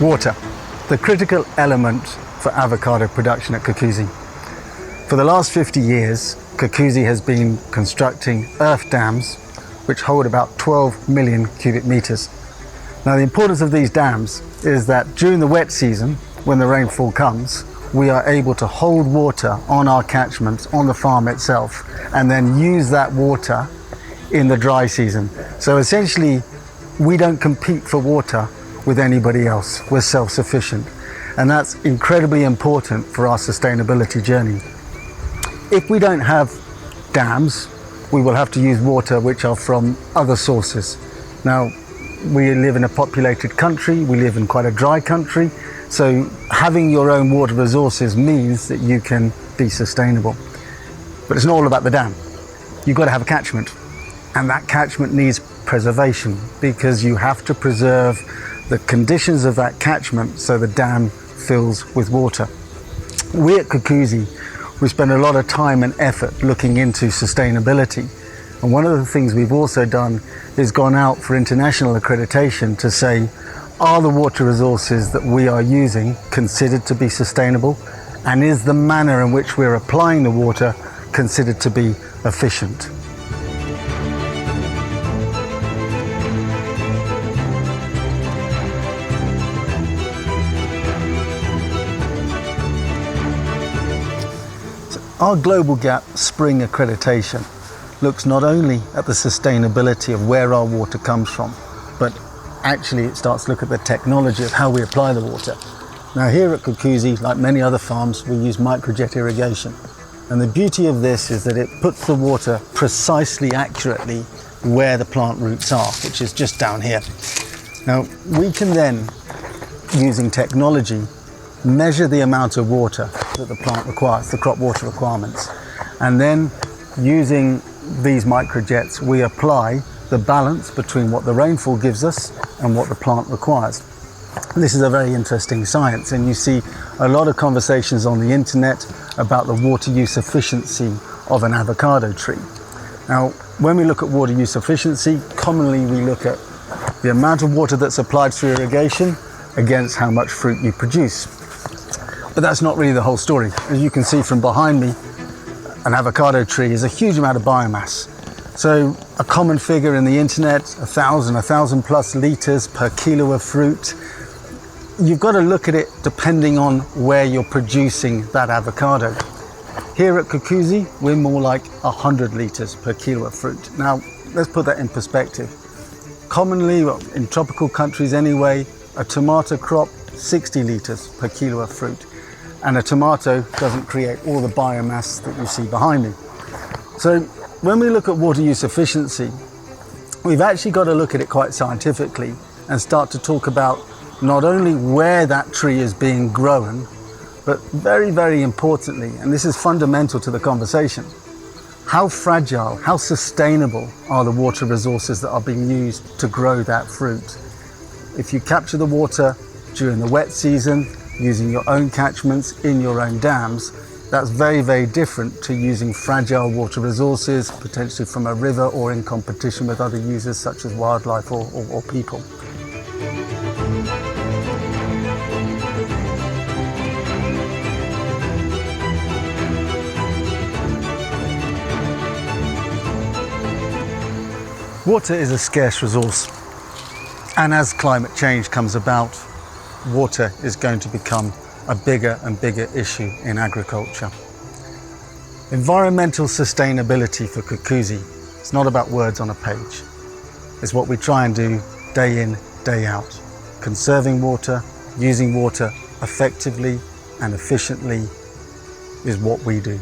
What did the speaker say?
Water, the critical element for avocado production at Kakuzi. For the last 50 years, Kakuzi has been constructing earth dams which hold about 12 million cubic meters. Now the importance of these dams is that during the wet season, when the rainfall comes, we are able to hold water on our catchments, on the farm itself, and then use that water in the dry season. So essentially, we don't compete for water with anybody else. We're self-sufficient. And that's incredibly important for our sustainability journey. If we don't have dams, we will have to use water which are from other sources. Now, we live in a populated country, we live in quite a dry country, so having your own water resources means that you can be sustainable. But it's not all about the dam. You've got to have a catchment, and that catchment needs preservation because you have to preserve the conditions of that catchment so the dam fills with water. We at Kakuzi, we spend a lot of time and effort looking into sustainability. And one of the things we've also done is gone out for international accreditation to say, are the water resources that we are using considered to be sustainable? And is the manner in which we're applying the water considered to be efficient? Our Global Gap Spring accreditation looks not only at the sustainability of where our water comes from, but actually it starts to look at the technology of how we apply the water. Now here at Kakuzi, like many other farms, we use microjet irrigation. And the beauty of this is that it puts the water precisely accurately where the plant roots are, which is just down here. Now we can then, using technology, measure the amount of water that the plant requires, the crop water requirements. And then using these microjets, we apply the balance between what the rainfall gives us and what the plant requires. This is a very interesting science, and you see a lot of conversations on the internet about the water use efficiency of an avocado tree. Now, when we look at water use efficiency, commonly we look at the amount of water that's applied through irrigation against how much fruit you produce. But that's not really the whole story. As you can see from behind me, an avocado tree is a huge amount of biomass. So a common figure in the internet, 1,000 plus litres per kilo of fruit. You've got to look at it depending on where you're producing that avocado. Here at Kakuzi, we're more like 100 litres per kilo of fruit. Now, let's put that in perspective. Commonly, in tropical countries anyway, a tomato crop, 60 litres per kilo of fruit. And a tomato doesn't create all the biomass that you see behind me. So when we look at water use efficiency, we've actually got to look at it quite scientifically and start to talk about not only where that tree is being grown, but very, very importantly, and this is fundamental to the conversation, how fragile, how sustainable are the water resources that are being used to grow that fruit? If you capture the water during the wet season, using your own catchments in your own dams, that's very, very different to using fragile water resources, potentially from a river or in competition with other users such as wildlife or people. Water is a scarce resource, and as climate change comes about, water is going to become a bigger and bigger issue in agriculture. Environmental sustainability for Kakuzi is not about words on a page. It's what we try and do day in, day out. Conserving water, using water effectively and efficiently is what we do.